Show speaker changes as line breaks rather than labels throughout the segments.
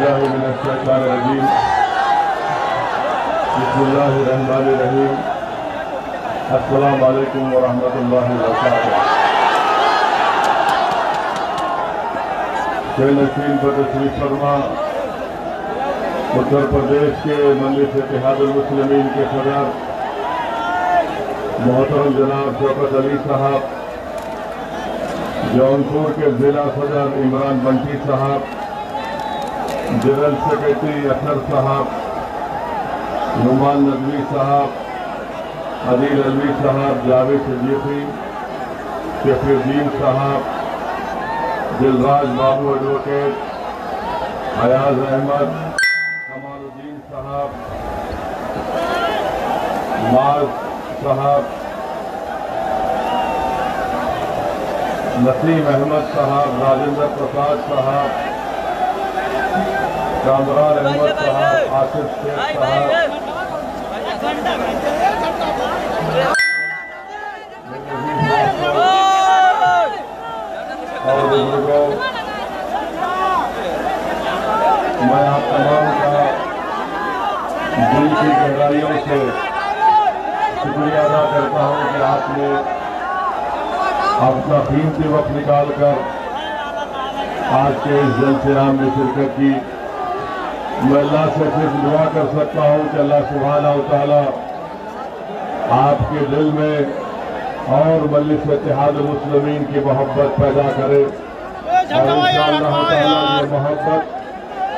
बिल्लाहि मिनश शैतानिर रजीम। बिस्मिल्लाहिर्रहमानिर्रहीम। अस्सलामु अलैकुम व रहमतुल्लाहि व बरकातुहू। नशीन पर तशरीफ फरमा उत्तर प्रदेश के मजलिस इत्तेहादुल मुस्लिमीन के सदर मोहतरम जनाब शौकत अली साहब, जौनपुर के जिला सदर इमरान बंटी साहब, जनरल सेक्रेटरी अखर साहब, नुमान नदवी साहब, अदील अलवी साहब, जावेद सिद्दीकी, शफीउद्दीन साहब, दिलराज बाबू एडवोकेट, अयाज अहमद, कमालुद्दीन साहब, माज साहब, नसीम अहमद साहब, राजेंद्र प्रसाद साहब, कामरान अहमद साहब, आसिफ शेख साहब, और बुजुर्गों, मैं आप तमाम का दिल की गहराइयों से शुक्रिया अदा करता हूं कि आपने अपना कीमती वक्त निकाल कर आज के इस जलसे आम में शिरकत की। मैं अल्लाह से सिर्फ दुआ कर सकता हूं कि अल्लाह सुब्हानहू व तआला आपके दिल में और मजलिस इत्तेहादुल मुस्लिमीन की मोहब्बत पैदा करे और इंशाअल्लाह ताला ये मोहब्बत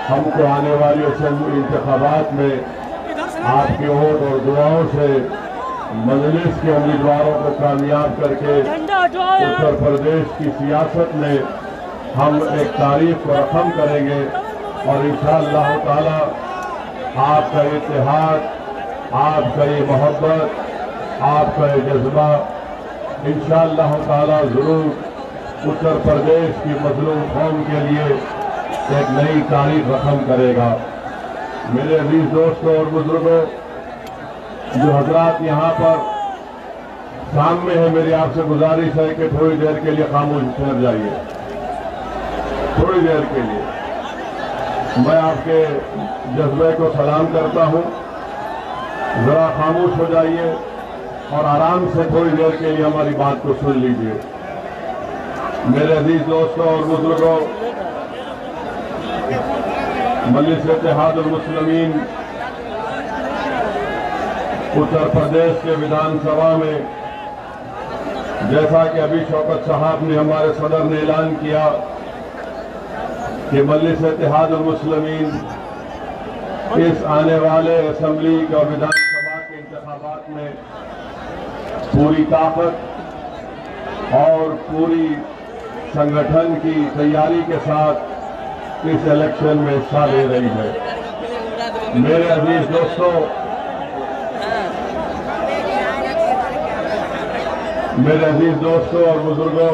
हमको आने वाले असेंबली इंतखाबात में आपके वोट और दुआओं से मजलिस के उम्मीदवारों को कामयाब करके उत्तर प्रदेश की सियासत में हम एक तारीख को रकम करेंगे और इंशाअल्लाह ताला आपका इत्तेहाद, आपका ये मोहब्बत, आपका ये जज्बा इंशाअल्लाह ताला जरूर उत्तर प्रदेश की मजलूम कौम के लिए एक नई तारीख रकम करेगा। मेरे अजीज दोस्तों और बुजुर्गों, जो हजरात यहाँ पर सामने है, मेरी आपसे गुजारिश है कि थोड़ी देर के लिए खामोश ठहर जाइए। थोड़ी देर के लिए मैं आपके जज्बे को सलाम करता हूँ। जरा खामोश हो जाइए और आराम से थोड़ी देर के लिए हमारी बात को सुन लीजिए। मेरे अजीज दोस्तों और बुजुर्गों, मजलिस इत्तेहादुल मुस्लिमीन उत्तर प्रदेश के विधानसभा में, जैसा कि अभी शौकत साहब ने, हमारे सदर ने ऐलान किया कि मजलिस इत्तेहादुल मुस्लिमीन इस आने वाले असेंबली और विधानसभा के इंतखाबात में पूरी ताकत और पूरी संगठन की तैयारी के साथ इस इलेक्शन में हिस्सा ले रही है। मेरे अजीज दोस्तों, मेरे अजीज दोस्तों और बुजुर्गों,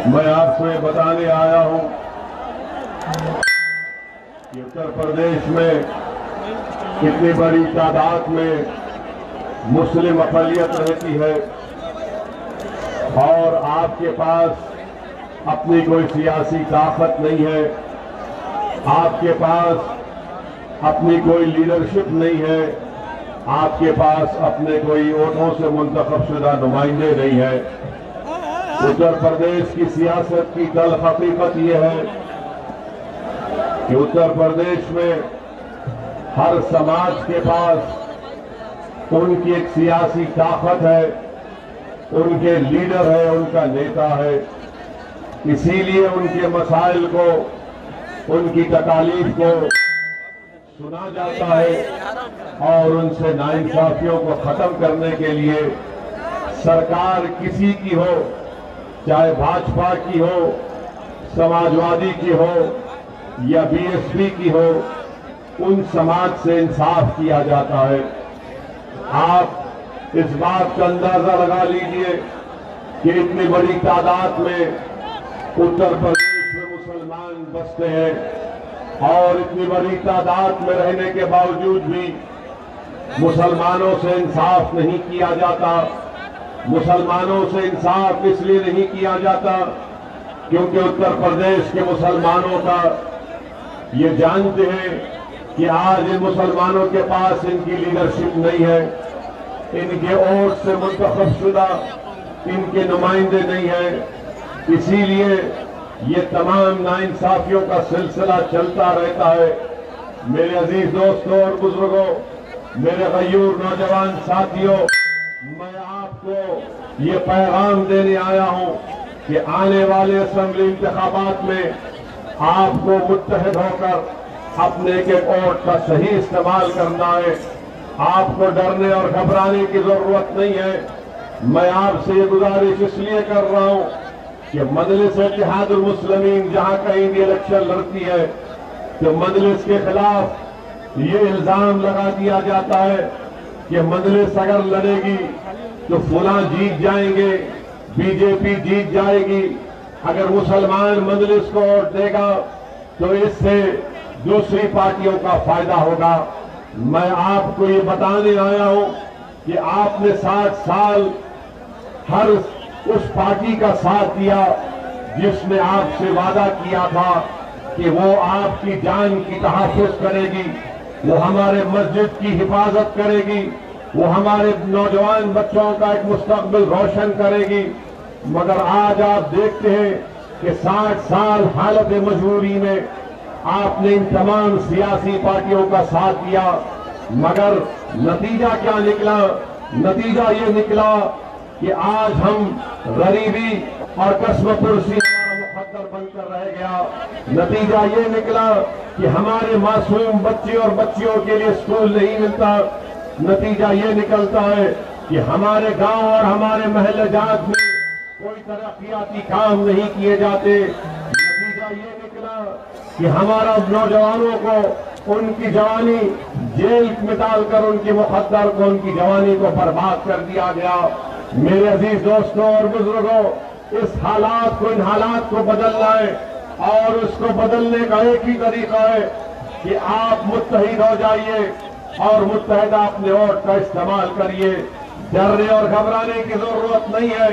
मैं आपसे बताने आया हूं कि उत्तर प्रदेश में कितनी बड़ी तादाद में मुस्लिम अक़लियत रहती है और आपके पास अपनी कोई सियासी ताकत नहीं है, आपके पास अपनी कोई लीडरशिप नहीं है, आपके पास अपने कोई वोटों से मुंतखब शुदा नुमाइंदे नहीं है। उत्तर प्रदेश की सियासत की कल हकीकत यह है कि उत्तर प्रदेश में हर समाज के पास उनकी एक सियासी ताकत है, उनके लीडर है, उनका नेता है। इसीलिए उनके मसाइल को, उनकी तकालीफ को सुना जाता है और उनसे नाइंसाफियों को खत्म करने के लिए सरकार किसी की हो, चाहे भाजपा की हो, समाजवादी की हो या बीएसपी की हो, उन समाज से इंसाफ किया जाता है। आप इस बात का अंदाजा लगा लीजिए कि इतनी बड़ी तादाद में उत्तर प्रदेश में मुसलमान बसते हैं और इतनी बड़ी तादाद में रहने के बावजूद भी मुसलमानों से इंसाफ नहीं किया जाता। मुसलमानों से इंसाफ इसलिए नहीं किया जाता क्योंकि उत्तर प्रदेश के मुसलमानों का ये जानते हैं कि आज इन मुसलमानों के पास इनकी लीडरशिप नहीं है, इनके वोट से मुंतखब शुदा इनके नुमाइंदे नहीं है। इसीलिए ये तमाम नाइंसाफियों का सिलसिला चलता रहता है। मेरे अजीज दोस्तों और बुजुर्गों, मेरे गयूर नौजवान साथियों, मैं आपको ये पैगाम देने आया हूं कि आने वाले असेंबली इंतखाबात में आपको मुत्तहिद होकर अपने एक वोट का सही इस्तेमाल करना है। आपको डरने और घबराने की जरूरत नहीं है। मैं आपसे ये गुजारिश इसलिए कर रहा हूं कि मजलिस इत्तेहादुल मुस्लिमीन जहां कहीं भी इलेक्शन लड़ती है तो मजलिस के खिलाफ ये इल्जाम लगा दिया जाता है कि मजलिस अगर लड़ेगी तो फुला जीत जाएंगे, बीजेपी जीत जाएगी। अगर मुसलमान मजलिस को वोट देगा तो इससे दूसरी पार्टियों का फायदा होगा। मैं आपको ये बताने आया हूं कि आपने 60 साल हर उस पार्टी का साथ दिया जिसने आपसे वादा किया था कि वो आपकी जान की तहफ़्फ़ुज़ करेगी, वो हमारे मस्जिद की हिफाजत करेगी, वो हमारे नौजवान बच्चों का एक मुस्तकबिल रोशन करेगी। मगर आज आप देखते हैं कि 60 साल हालत मजबूरी में आपने इन तमाम सियासी पार्टियों का साथ दिया, मगर नतीजा क्या निकला? नतीजा ये निकला कि आज हम गरीबी और कसमपुरसी हमारा मुकद्दर बनकर रह गया। नतीजा ये निकला कि हमारे मासूम बच्चे और बच्चियों के लिए स्कूल नहीं मिलता। नतीजा ये निकलता है कि हमारे गांव और हमारे महल्ले जात में कोई तरक्याती काम नहीं किए जाते। नतीजा ये निकला कि हमारा नौजवानों को उनकी जवानी जेल में डालकर उनके मुकद्दर को, उनकी जवानी को बर्बाद कर दिया गया। मेरे अजीज दोस्तों और बुजुर्गों, इस हालात को, इन हालात को बदलना है और उसको बदलने का एक ही तरीका है कि आप मुत्तहिद हो जाइए और मुत्तहिदा अपने वोट का इस्तेमाल करिए। डरने और घबराने की जरूरत नहीं है।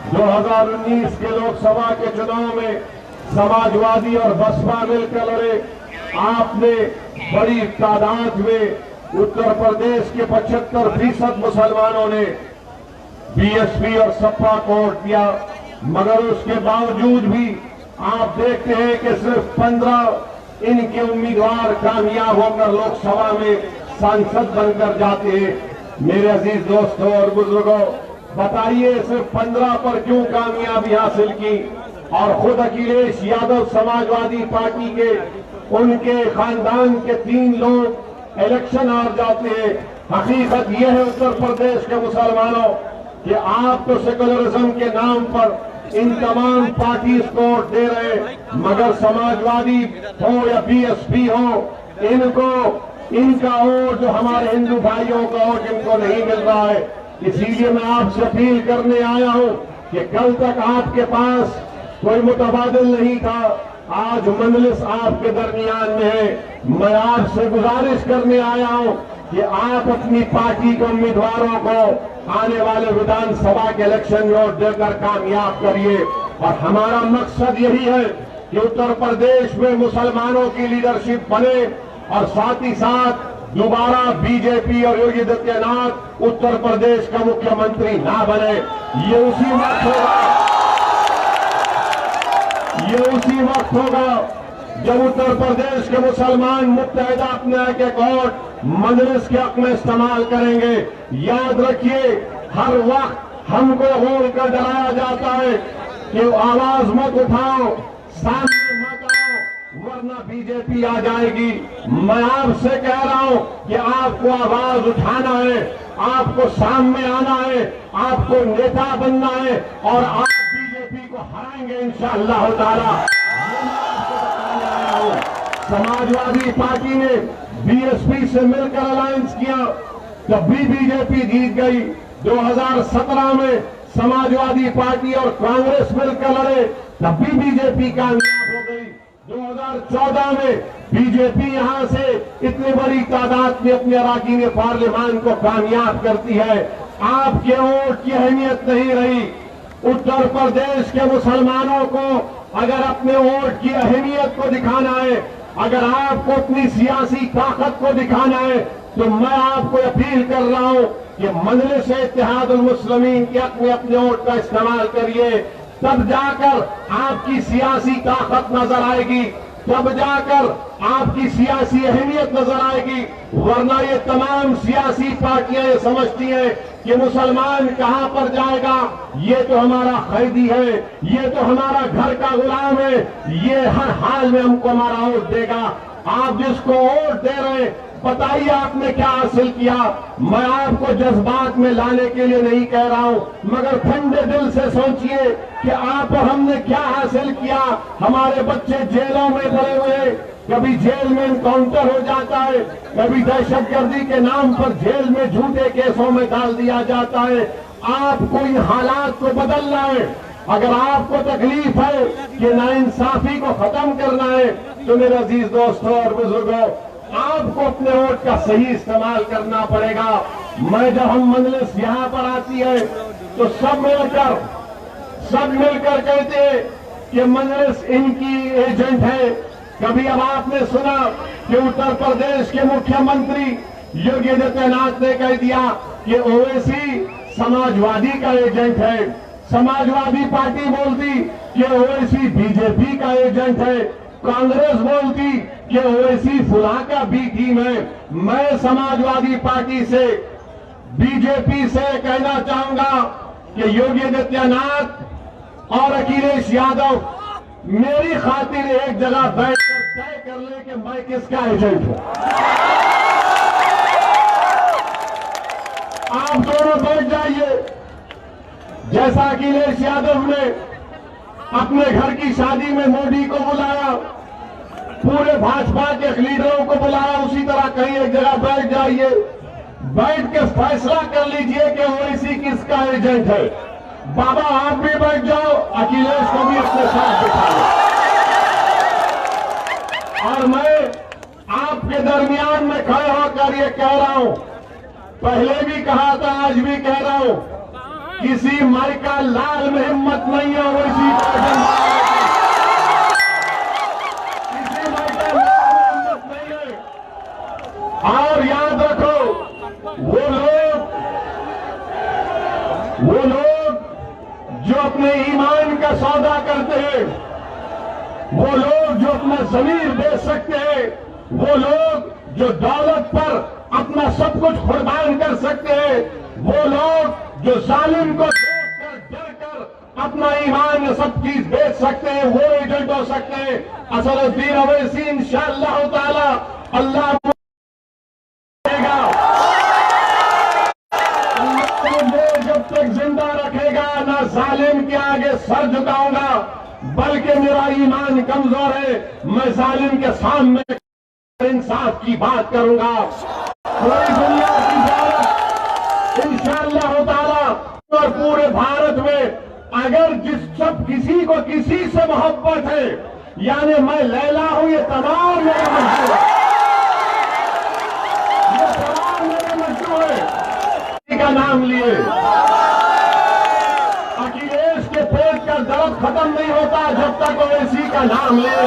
2019 के लोकसभा के चुनाव में समाजवादी और बसपा मिलकर लड़े। आपने बड़ी तादाद में उत्तर प्रदेश के 75% मुसलमानों ने बीएसपी और सपा को वोट दिया, मगर उसके बावजूद भी आप देखते हैं कि सिर्फ 15 इनके उम्मीदवार कामयाब होकर लोकसभा में सांसद बनकर जाते हैं। मेरे अजीज दोस्तों और बुजुर्गों, बताइए सिर्फ 15 पर क्यों कामयाबी हासिल की? और खुद अखिलेश यादव समाजवादी पार्टी के, उनके खानदान के 3 लोग इलेक्शन हार जाते हैं। हकीकत यह है उत्तर प्रदेश के मुसलमानों कि आप तो सेकुलरिज्म के नाम पर इन तमाम पार्टीज को वोट दे रहे, मगर समाजवादी हो या बीएसपी हो, इनका वोट, जो हमारे हिंदू भाइयों का वोट, इनको नहीं मिल रहा है। इसीलिए मैं आपसे अपील करने आया हूं कि कल तक आपके पास कोई मुतबादिल नहीं था, आज मजलिस आपके दरमियान में है। मैं आपसे गुजारिश करने आया हूं कि आप अपनी पार्टी के उम्मीदवारों को आने वाले विधानसभा के इलेक्शन में वोट देकर कामयाब करिए। और हमारा मकसद यही है कि उत्तर प्रदेश में मुसलमानों की लीडरशिप बने और साथ ही साथ दोबारा बीजेपी और योगी आदित्यनाथ उत्तर प्रदेश का मुख्यमंत्री ना बने। ये उसी वक्त होगा जब उत्तर प्रदेश के मुसलमान मुत्तहिदा अपने एक वोट मजलिस के हक में इस्तेमाल करेंगे। याद रखिए, हर वक्त हमको बोल कर डराया जाता है कि आवाज मत उठाओ, सामने मत आओ, वरना बीजेपी आ जाएगी। मैं आपसे कह रहा हूं कि आपको आवाज उठाना है, आपको सामने आना है, आपको नेता बनना है और आप बीजेपी को हराएंगे इंशाअल्लाह ताला। समाजवादी पार्टी ने बीएसपी से मिलकर अलायंस किया, जब भी बीजेपी जीत गई। 2017 में समाजवादी पार्टी और कांग्रेस मिलकर लड़े, तब भी बीजेपी कामयाब हो गई। 2014 में बीजेपी यहां से इतनी बड़ी तादाद में अपने अराकीन पार्लियामान को कामयाब करती है। आपके वोट की अहमियत नहीं रही। उत्तर प्रदेश के मुसलमानों को अगर अपने वोट की अहमियत को दिखाना है अगर आपको अपनी सियासी ताकत को दिखाना है तो मैं आपको अपील कर रहा हूं कि मजलिस इत्तेहादुल मुस्लिमीन के अपने अपने वोट का इस्तेमाल करिए, तब जाकर आपकी सियासी ताकत नजर आएगी, तब जाकर आपकी सियासी अहमियत नजर आएगी। वरना ये तमाम सियासी पार्टियां ये समझती हैं कि मुसलमान कहां पर जाएगा, ये तो हमारा कैदी है, ये तो हमारा घर का गुलाम है, ये हर हाल में हमको हमारा वोट देगा। आप जिसको वोट दे रहे हैं, बताइए आपने क्या हासिल किया। मैं आपको जज्बात में लाने के लिए नहीं कह रहा हूं, मगर ठंडे दिल से सोचिए कि आप और हमने क्या हासिल किया। हमारे बच्चे जेलों में पड़े हुए, कभी जेल में इनकाउंटर हो जाता है, कभी दहशतगर्दी के नाम पर जेल में झूठे केसों में डाल दिया जाता है। आपको इन हालात को बदलना है। अगर आपको तकलीफ है कि नाइंसाफी को खत्म करना है, तो मेरे अजीज दोस्तों और बुजुर्गों, आपको अपने वोट का सही इस्तेमाल करना पड़ेगा। मैं जब हम मजलिस यहां पर आती है तो सब मिलकर कहते हैं कि मजलिस इनकी एजेंट है। कभी अब आपने सुना कि उत्तर प्रदेश के मुख्यमंत्री योगी आदित्यनाथ ने कह दिया कि ओवैसी समाजवादी का एजेंट है। समाजवादी पार्टी बोलती कि ओवैसी बीजेपी का एजेंट है। कांग्रेस बोलती कि ओवैसी फुला का बी टीम है। मैं समाजवादी पार्टी से, बीजेपी से कहना चाहूंगा कि योगी आदित्यनाथ और अखिलेश यादव मेरी खातिर एक जगह बैठकर तय कर ले कि मैं किसका एजेंट हूं। आप दोनों बैठ जाइए। जैसा अखिलेश यादव ने अपने घर की शादी में मोदी को बुलाया, पूरे भाजपा के लीडरों को बुलाया, उसी तरह कहीं एक जगह बैठ जाइए, बैठ के फैसला कर लीजिए कि ओवैसी किसका एजेंट है। बाबा आप भी बैठ जाओ, अखिलेश को भी अपने साथ बिठा लो। और मैं आपके दरमियान में खड़े होकर ये कह रहा हूं, पहले भी कहा था, आज भी कह रहा हूं, किसी माइका लाल में हिम्मत नहीं है ओवैसी का एजेंट। किसी माइका लाल में हिम्मत नहीं है। और याद रखो, वो लोग जो अपने ईमान का सौदा करते हैं, वो लोग जो अपना जमीर बेच सकते हैं, वो लोग जो दौलत पर अपना सब कुछ कुर्बान कर सकते हैं, वो लोग जो जालिम को देखकर डरकर अपना ईमान में सब चीज बेच सकते हैं, वो एजेंट हो सकते हैं। असदुद्दीन ओवैसी इंशाअल्लाह ताला अल्लाह जब तक जिंदा रखेगा, ना जालिम के आगे सर झुकाऊंगा, बल्कि मेरा ईमान कमजोर है, मैं जालिम के सामने इंसाफ की बात करूंगा। पूरी दुनिया की बात इंशाअल्लाह ताला, और पूरे भारत में अगर किसी को किसी से मोहब्बत है, यानी मैं लैला हूं, ये तमाम मेरे मजदूर है, ये तमाम मेरे मजदूर है। किसी का नाम लिए अखिलेश के पेट का दर्द खत्म नहीं होता जब तक ओवैसी का नाम ले।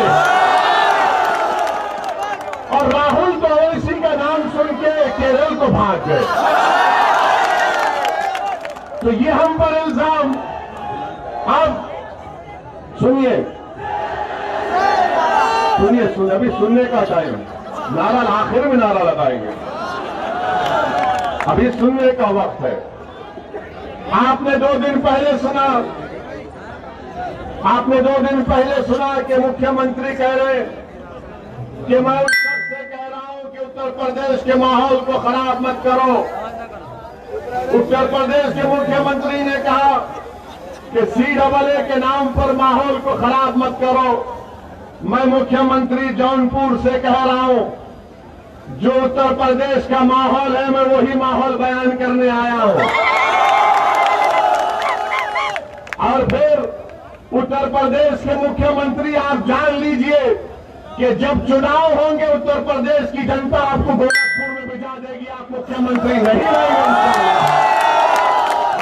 और राहुल तो ओवैसी का नाम सुन के केरल को भाग गए। तो ये हम पर इल्जाम। अब सुनिए, अभी सुनने का टाइम, नारा आखिर में नारा लगाएंगे, अभी सुनने का वक्त है। आपने 2 दिन पहले सुना कि मुख्यमंत्री कह रहे कि मैं उत्तर से कह रहा हूं कि उत्तर प्रदेश के माहौल को खराब मत करो। उत्तर प्रदेश के मुख्यमंत्री ने कहा कि CAA के नाम पर माहौल को खराब मत करो। मैं मुख्यमंत्री जौनपुर से कह रहा हूं, जो उत्तर प्रदेश का माहौल है, मैं वही माहौल बयान करने आया हूं। और फिर उत्तर प्रदेश के मुख्यमंत्री, आप जान लीजिए कि जब चुनाव होंगे उत्तर प्रदेश की जनता आपको गोरखपुर में भिजा देगी, आप मुख्यमंत्री नहीं रहेंगे,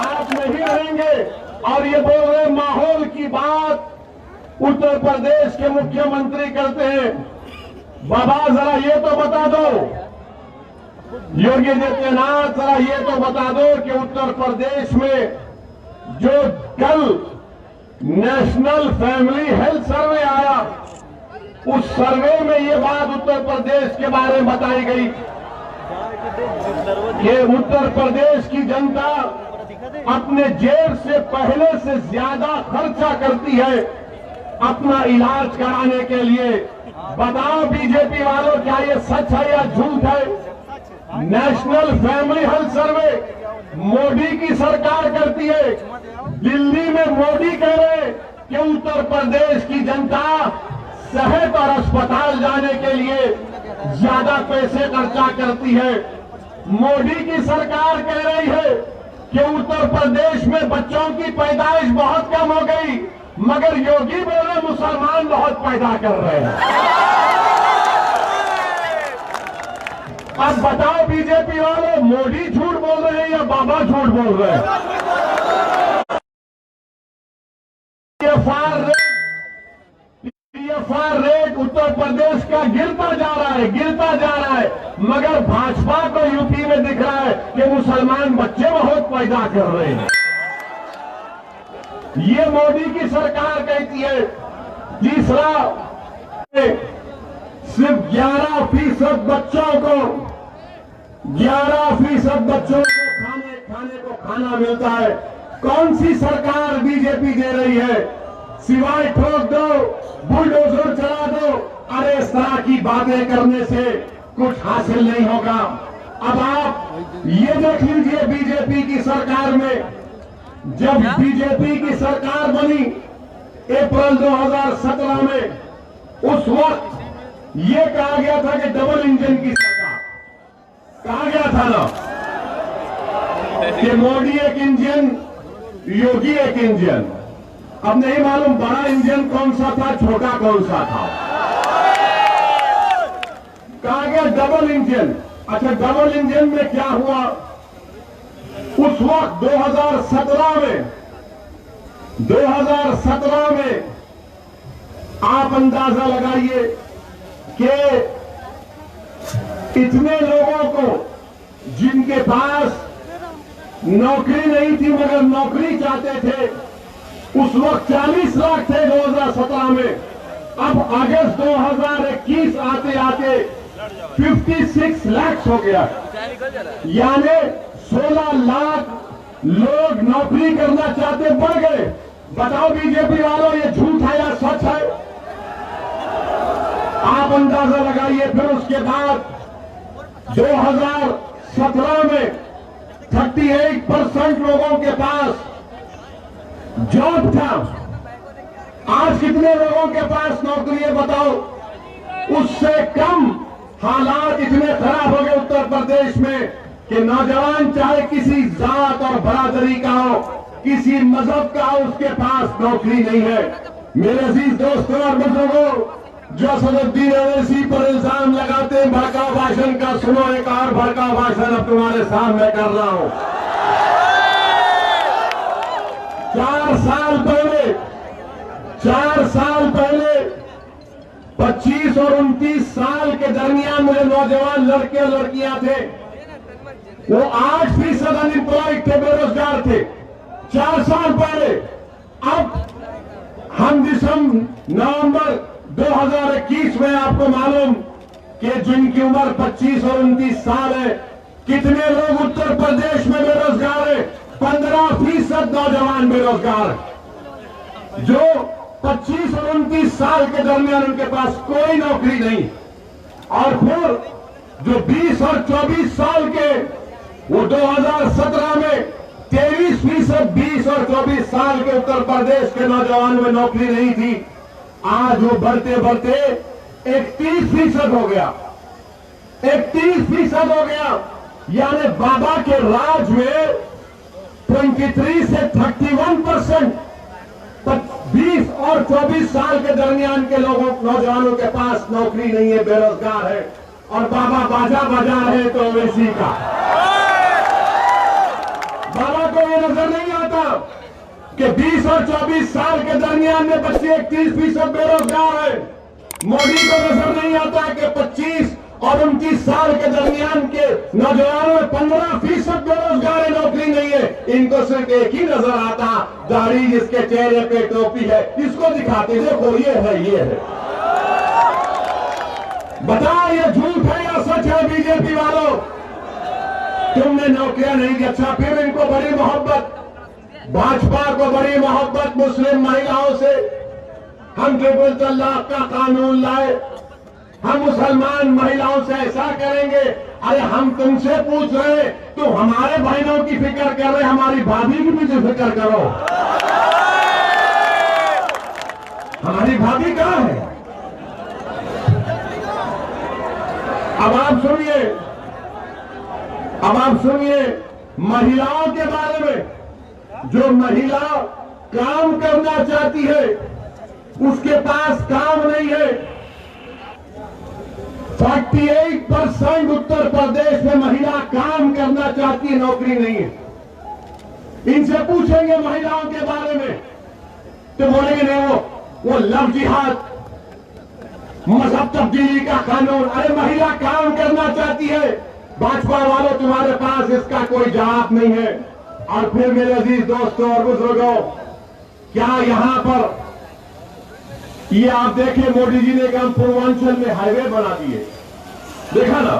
आप नहीं रहेंगे। और ये बोल रहे माहौल की बात उत्तर प्रदेश के मुख्यमंत्री करते हैं। बाबा जरा ये तो बता दो, योगी आदित्यनाथ जरा ये तो बता दो कि उत्तर प्रदेश में जो कल नेशनल फैमिली हेल्थ सर्वे आया, उस सर्वे में ये बात उत्तर प्रदेश के बारे में बताई गई कि उत्तर प्रदेश की जनता अपने जेब से पहले से ज्यादा खर्चा करती है अपना इलाज कराने के लिए। बताओ बीजेपी वालों, क्या ये सच है या झूठ है? National family health survey Modi की सरकार करती है। दिल्ली में मोदी कह रहे हैं कि उत्तर प्रदेश की जनता सेहत और अस्पताल जाने के लिए ज्यादा पैसे खर्चा करती है। मोदी की सरकार कह रही है कि उत्तर प्रदेश में बच्चों की पैदाइश बहुत कम हो गई, मगर योगी बोले मुसलमान बहुत पैदा कर रहे हैं। अब बताओ बीजेपी वालों, मोदी झूठ बोल रहे हैं या बाबा झूठ बोल रहे हैं? पीएफआर रेट उत्तर प्रदेश का गिरता जा रहा है, मगर भाजपा को यूपी में दिख रहा है कि मुसलमान बच्चे बहुत पैदा कर रहे हैं। ये मोदी की सरकार कहती है। तीसरा, सिर्फ 11% बच्चों को खाने को खाना मिलता है। कौन सी सरकार बीजेपी दे रही है? सिवाय ठोक दो, बुलडोजर चला दो, अरे इस तरह की बातें करने से कुछ हासिल नहीं होगा। अब आप ये देख लीजिए, बीजेपी की सरकार में, जब बीजेपी की सरकार बनी अप्रैल 2017 में, उस वक्त ये कहा गया था कि डबल इंजन की सरकार, कहा गया था ना कि मोदी एक इंजन, योगी एक इंजन। अब नहीं मालूम बड़ा इंजन कौन सा था, छोटा कौन सा था। कहा गया डबल इंजन। अच्छा, डबल इंजन में क्या हुआ? उस वक्त 2017 में आप अंदाजा लगाइए कि इतने लोगों को जिनके पास नौकरी नहीं थी मगर नौकरी चाहते थे, उस वक्त 40 लाख थे 2017 में। अब अगस्त 2021 आते आते 56 लाख हो गया, यानी 16 लाख लोग नौकरी करना चाहते बढ़ गए। बताओ बीजेपी वालों, ये झूठ है या सच है? आप अंदाजा लगाइए। फिर उसके बाद 2017 में 38% लोगों के पास जॉब था। आज कितने लोगों के पास नौकरी है बताओ? उससे कम। हालात इतने खराब हो गए उत्तर प्रदेश में कि नौजवान चाहे किसी जात और बरादरी का हो, किसी मजहब का हो, उसके पास नौकरी नहीं है। मेरे अजीज दोस्तों और बुजुर्गों, जो असदुद्दीन ओवैसी पर इल्जाम लगाते हैं भड़काऊ भाषण का, सुनो एक और भड़काऊ भाषण अब तुम्हारे सामने कर रहा हूं। 4 साल पहले 25 और 29 साल के दरमियान मुझे नौजवान लड़के और लड़कियां थे, वो 8% अनएम्प्लॉयड थे, बेरोजगार थे 4 साल पहले। अब हम नवंबर 2021 में आपको मालूम कि जिनकी उम्र 25 और 29 साल है, कितने लोग उत्तर प्रदेश में बेरोजगार है? 15% नौजवान बेरोजगार, जो 25 और 29 साल के दरमियान उनके पास कोई नौकरी नहीं। और फिर जो 20 और 24 साल के, वो 2017 में 23%, 20 और 24 साल के उत्तर प्रदेश के नौजवान में नौकरी नहीं थी। आज वो बढ़ते बढ़ते 31% हो गया, 31% हो गया। यानी बाबा के राज में 23 से 31% 20 और 24 साल के दरमियान के लोगों, नौजवानों के पास नौकरी नहीं है, बेरोजगार है। और बाबा बाजा बजा रहे तो ओवैसी का। बाबा को ये नजर नहीं आता कि 20 और 24 साल के दरमियान में बच्चे 31% बेरोजगार है। मोदी को नजर नहीं आता कि 25 और 29 साल के दरमियान के नौजवानों में 15% बेरोजगार है, नौकरी नहीं है। इनको सिर्फ एक ही नजर आता, दाढ़ी जिसके चेहरे पे टोपी है, इसको दिखाते देखो ये है, ये है। बताओ ये झूठ है या सच है? बीजेपी वालों, तुमने नौकरियां नहीं दी। अच्छा, फिर इनको बड़ी मोहब्बत, भाजपा को बड़ी मोहब्बत मुस्लिम महिलाओं से। हम ट्रिपल तलाक का कानून लाए, हम मुसलमान महिलाओं से ऐसा करेंगे। अरे हम तुमसे पूछ रहे, तुम हमारे बहनों की फिक्र कर रहे, हमारी भाभी की भी तो फिक्र करो। हमारी भाभी कहां है? अब आप सुनिए महिलाओं के बारे में। जो महिला काम करना चाहती है उसके पास काम नहीं है। 48% उत्तर प्रदेश में महिला काम करना चाहती है, नौकरी नहीं है। इनसे पूछेंगे महिलाओं के बारे में तो बोलेंगे नहीं, वो लव जिहाद, मजहब तब्दीली का कानून। अरे महिला काम करना चाहती है, भाजपा वालों तुम्हारे पास इसका कोई जवाब नहीं है। और फिर मेरे अजीज दोस्तों और बुजुर्गों, क्या यहां पर ये आप देखिए मोदी जी ने कहा पूर्वांचल में हाईवे बना दिए, देखा ना?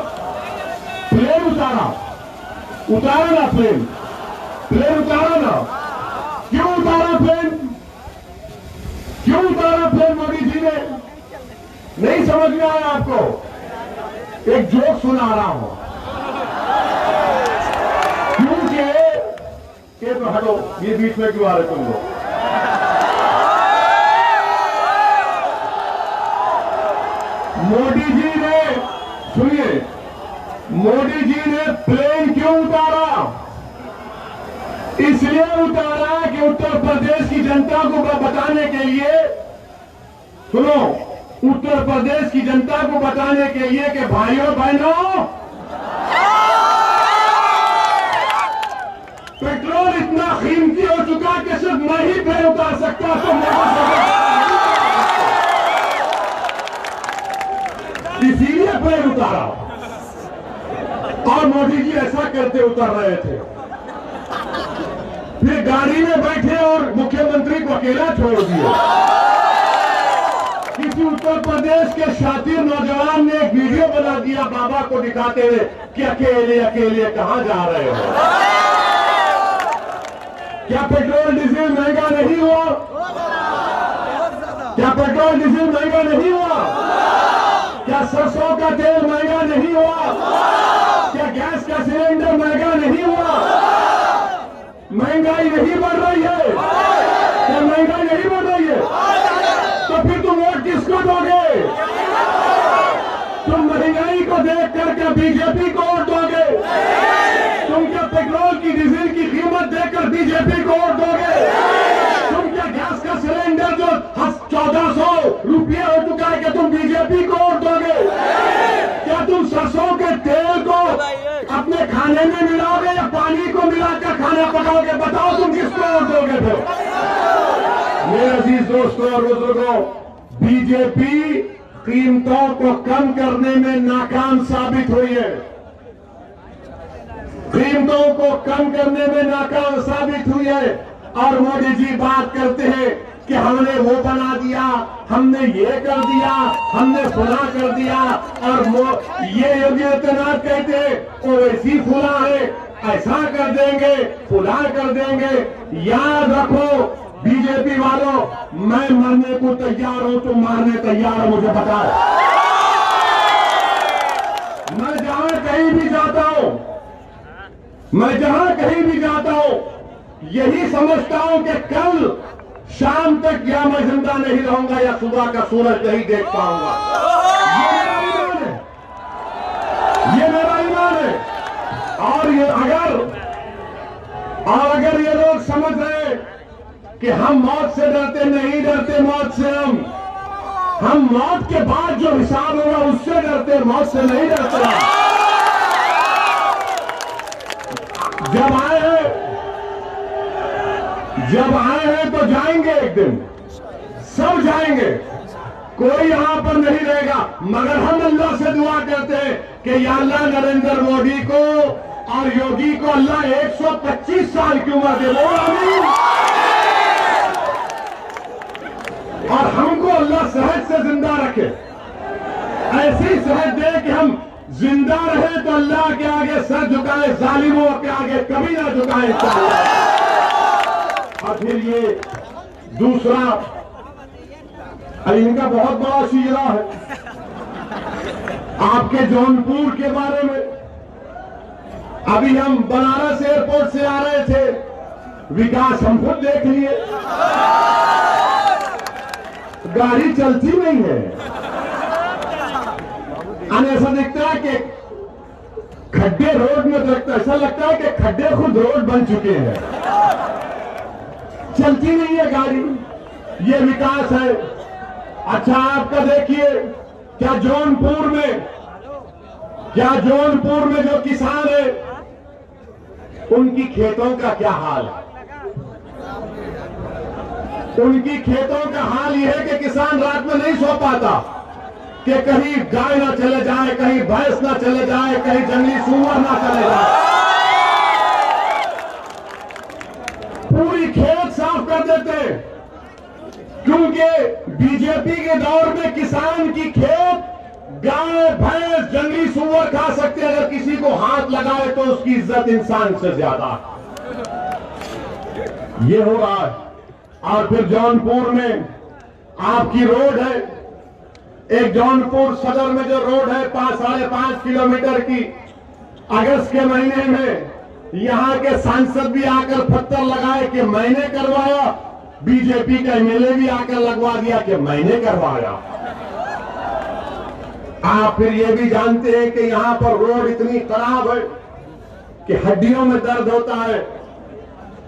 प्लेन उतारा ना, प्लेन उतारा ना। क्यों उतारा प्लेन? क्यों उतारा प्लेन मोदी जी ने? नहीं समझ में आया आपको? एक जोक सुना रहा हूं। क्योंकि ये तो हटो, ये बीच में क्यों आ रहे तुम लोग? मोदी जी ने, सुनिए, मोदी जी ने प्लेन क्यों उतारा? इसलिए उतारा कि उत्तर प्रदेश की जनता को बताने के लिए, सुनो, उत्तर प्रदेश की जनता को बताने के लिए कि भाइयों बहनों, पेट्रोल इतना कीमती हो चुका कि सिर्फ मैं ही प्लेन उतार सकता, तो इसीलिए प्लेन उतारा। और मोदी जी ऐसा करते उतर रहे थे, फिर गाड़ी में बैठे और मुख्यमंत्री को अकेला छोड़ दिया। किसी उत्तर प्रदेश के शातिर नौजवान ने एक वीडियो बना दिया बाबा को दिखाते हुए कि अकेले अकेले कहां जा रहे हो। क्या पेट्रोल डीजल महंगा नहीं हुआ? क्या पेट्रोल डीजल महंगा नहीं हुआ? क्या सरसों का तेल महंगा नहीं हुआ? क्या गैस का सिलेंडर महंगा नहीं हुआ? महंगाई नहीं बढ़ रही है? क्या महंगाई नहीं बढ़ रही है? तो फिर तुम वोट किसको दोगे? तुम महंगाई को देख करके बीजेपी को वोट दोगे? तुम क्या पेट्रोल की डीजल की कीमत देखकर बीजेपी को वोट दोगे? तुम क्या गैस का सिलेंडर जो 1400 रुपये हो चुका है कि तुम बीजेपी को वोट दोगे? क्या तुम सरसों के तेल को अपने खाने में मिलाओगे या पानी को मिलाकर खाना पकाओगे? बताओ तुम किसको वोट दोगे? फिर मेरे अजीज दोस्तों और बुजुर्गों, बीजेपी कीमतों को कम करने में नाकाम साबित हुई है। कीमतों को कम करने में नाकाम साबित हुई है। और मोदी जी बात करते हैं कि हमने वो बना दिया, हमने ये कर दिया, हमने फुला कर दिया। और ये योगी आदित्यनाथ कहते हैं वो ऐसी फुला है, ऐसा कर देंगे, फुला कर देंगे। याद रखो बीजेपी वालों, मैं मरने को तैयार हूं, तुम मारने तैयार हो, मुझे बताओ। मैं जहां कहीं भी जाता हूं, मैं जहां कहीं भी जाता हूं, यही समझता हूं कि कल शाम तक या मैं जिंदा नहीं रहूंगा या सुबह का सूरज नहीं देख पाऊंगा। ये मेरा ईमान है। और अगर ये लोग समझ रहे कि हम मौत से डरते, नहीं डरते मौत से। हम मौत के बाद जो हिसाब होगा उससे डरते, मौत से नहीं डरते। जब आए हैं तो जाएंगे, एक दिन सब जाएंगे। कोई यहां पर नहीं रहेगा, मगर हम अल्लाह से दुआ करते हैं कि या अल्लाह नरेंद्र मोदी को और योगी को अल्लाह 125 साल की उम्र दे, बोल आमीन। और हमको अल्लाह सेहत से जिंदा रखे, ऐसी सेहत दे कि हम जिंदा रहे तो अल्लाह के आगे सर झुकाए, जालिमों के आगे कभी ना झुकाए। और फिर ये दूसरा, इनका बहुत बड़ा शीरा है आपके जौनपुर के बारे में। अभी हम बनारस एयरपोर्ट से आ रहे थे, विकास हम खुद देख लिए, गाड़ी चलती नहीं है। ऐसा दिखता है कि खड्डे रोड में दिखता, ऐसा लगता है कि खड्डे खुद रोड बन चुके हैं, चलती नहीं है गाड़ी। ये विकास है। अच्छा आपका देखिए, क्या जौनपुर में जो किसान है उनकी खेतों का क्या हाल है? उनकी खेतों का हाल यह है कि किसान रात में नहीं सो पाता कि कहीं गाय ना चले जाए, कहीं भैंस ना चले जाए, कहीं जंगली सूअर ना चले जाए। पूरी खेत साफ कर देते, क्योंकि बीजेपी के दौर में किसान की खेत गाय भैंस जंगली सूअर खा सकते, अगर किसी को हाथ लगाए तो उसकी इज्जत इंसान से ज्यादा। ये हो रहा है। और फिर जौनपुर में आपकी रोड है, एक जौनपुर सदर में जो रोड है 5.5 किलोमीटर की, अगस्त के महीने में यहां के सांसद भी आकर पत्थर लगाए कि मैंने करवाया, बीजेपी का एमएलए भी आकर लगवा दिया कि मैंने करवाया। आप फिर ये भी जानते हैं कि यहां पर रोड इतनी खराब है कि हड्डियों में दर्द होता है,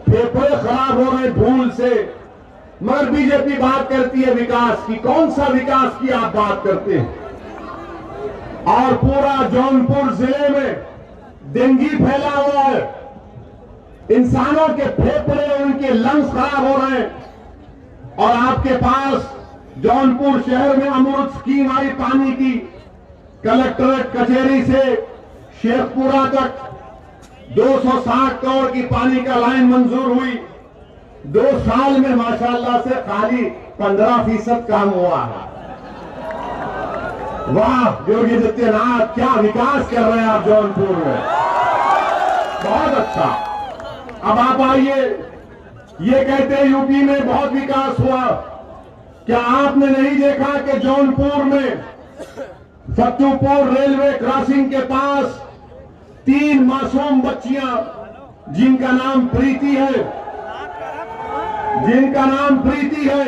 फेफड़े खराब हो रहे धूल से, मगर बीजेपी बात करती है विकास की। कौन सा विकास की आप बात करते हैं? और पूरा जौनपुर जिले में डेंगू फैला हुआ है, इंसानों के फेफड़े उनके लंग्स खराब हो रहे हैं। और आपके पास जौनपुर शहर में अमृत स्कीम आई पानी की, कलेक्ट्रेट कचहरी से शेखपुरा तक 260 करोड़ की पानी का लाइन मंजूर हुई। 2 साल में माशाल्लाह से खाली 15% काम हुआ है। वाह योगी आदित्यनाथ, क्या विकास कर रहे हैं आप जौनपुर में, बहुत अच्छा। अब आप आइए, ये कहते हैं यूपी में बहुत विकास हुआ, क्या आपने नहीं देखा कि जौनपुर में फतेहपुर रेलवे क्रॉसिंग के पास 3 मासूम बच्चियां जिनका नाम प्रीति है,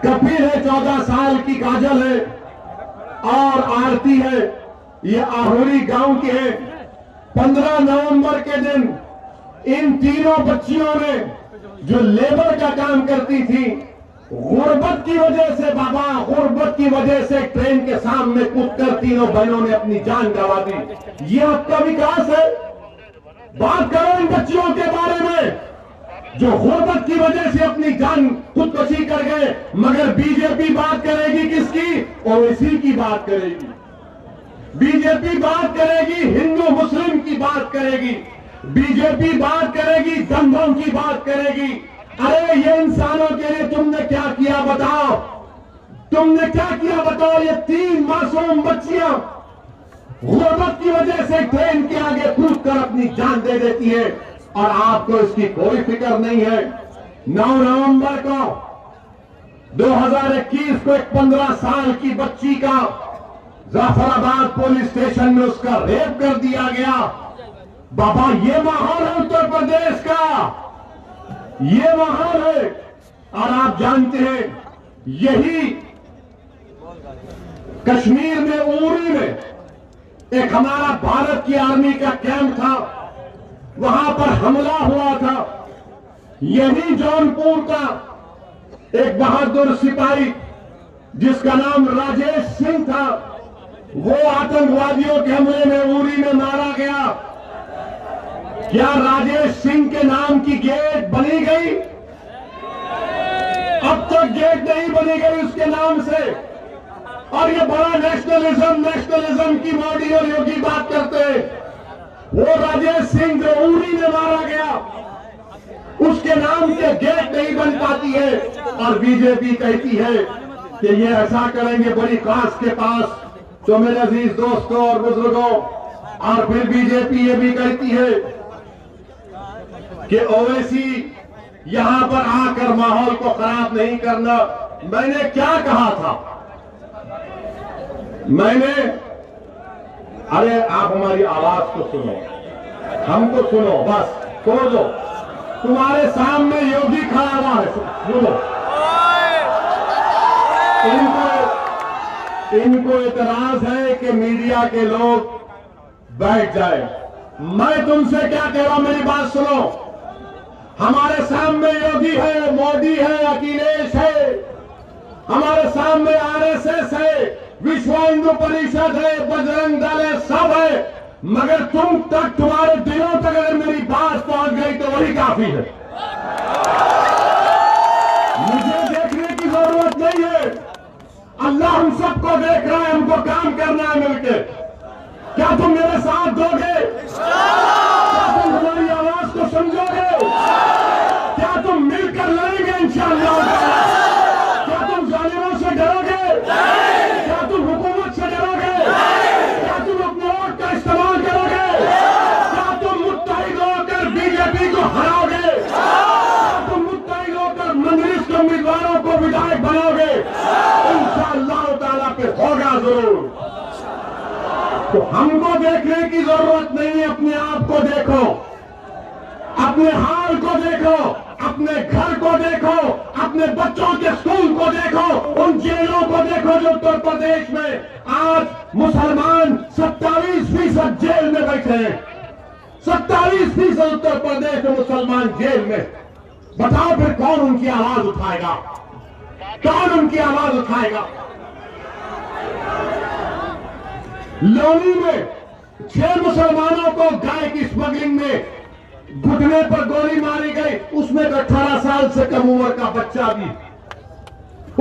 कपिल है 14 साल की, काजल है और आरती है, ये आहोरी गांव के हैं। 15 नवंबर के दिन इन तीनों बच्चियों ने जो लेबर का काम करती थी, गुर्बत की वजह से गुर्बत की वजह से ट्रेन के सामने कूदकर तीनों बहनों ने अपनी जान गंवा दी। ये आपका विकास है? बात करो इन बच्चियों के बारे में जो गुर्बत की वजह से अपनी जान खुदकुशी कर गए, मगर बीजेपी बात करेगी किसकी? ओवैसी की बात करेगी। बीजेपी बात करेगी हिंदू मुस्लिम की बात करेगी, बीजेपी बात करेगी दंगों की बात करेगी। अरे ये इंसानों के लिए तुमने क्या किया बताओ, तुमने क्या किया बताओ? ये 3 मासूम बच्चियां गुर्बत की वजह से ट्रेन के आगे कूदकर अपनी जान दे देती है और आपको इसकी कोई फिक्र नहीं है। 9 नवंबर को 2021 को एक 15 साल की बच्ची का जाफराबाद पुलिस स्टेशन में उसका रेप कर दिया गया। बाबा ये माहौल है उत्तर प्रदेश का, ये माहौल है। और आप जानते हैं यही कश्मीर में उरी में एक हमारा भारत की आर्मी का कैंप था, वहां पर हमला हुआ था। यही जौनपुर का एक बहादुर सिपाही जिसका नाम राजेश सिंह था, वो आतंकवादियों के हमले में उरी में मारा गया। क्या राजेश सिंह के नाम की गेट बनी गई? अब तक तक गेट नहीं बनी गई उसके नाम से। और ये बड़ा नेशनलिज्म की मोदी और योगी बात करते हैं। वो राजेश सिंह जो उरी में मारा गया, उसके नाम के गेट नहीं बन पाती है। और बीजेपी कहती है कि ये ऐसा करेंगे बड़ी काश के पास। तो मेरे अजीज दोस्तों और बुजुर्गों, और फिर बीजेपी ये भी कहती है कि ओवैसी यहां पर आकर माहौल को खराब नहीं करना। मैंने क्या कहा था? अरे आप हमारी आवाज को सुनो, हमको सुनो, बस छोड़ दो। तुम्हारे सामने योगी खड़ा हुआ है, सुनो। इनको इतराज है कि मीडिया के लोग बैठ जाए। मैं तुमसे क्या कह रहा हूं, मेरी बात सुनो। हमारे सामने योगी है, मोदी है, अखिलेश है, हमारे सामने आरएसएस है, विश्व हिंदू परिषद है, बजरंग दल है, सब है। मगर तुम्हारे दिलों तक अगर मेरी बात पहुंच गई तो वही काफी है। मुझे देखने की जरूरत नहीं है, अल्लाह हम सबको देख रहा है, हमको काम करना है मिलकर। क्या तुम मेरे साथ दोगे? क्या तुम हमारी आवाज को समझोगे? क्या तुम मिलकर लड़ेंगे इंशाअल्लाह? क्या तुम जालिमों से डरोगे? क्या तुम हुकूमत से डरोगे? क्या तुम अपने वोट का इस्तेमाल करोगे? क्या तुम मुत्तहिद होकर बीजेपी को हराओगे? क्या तुम मुत्तहिद होकर मंजलिस के उम्मीदवारों को विधायक बनाओगे? इंशाअल्लाह ताला पे होगा जरूर। तो हमको देखने की जरूरत नहीं है, अपने आप को देखो, अपने हाल को देखो, अपने घर को देखो, अपने बच्चों के स्कूल को देखो, उन जेलों को देखो जो उत्तर प्रदेश में आज मुसलमान 27% जेल में बैठे हैं। 27% उत्तर प्रदेश में मुसलमान जेल में। बताओ फिर कौन उनकी आवाज उठाएगा? कौन उनकी आवाज उठाएगा? लोनी में 6 मुसलमानों को गाय की स्मगलिंग में घुटने पर गोली मारी गई, उसमें 18 साल से कम उम्र का बच्चा भी।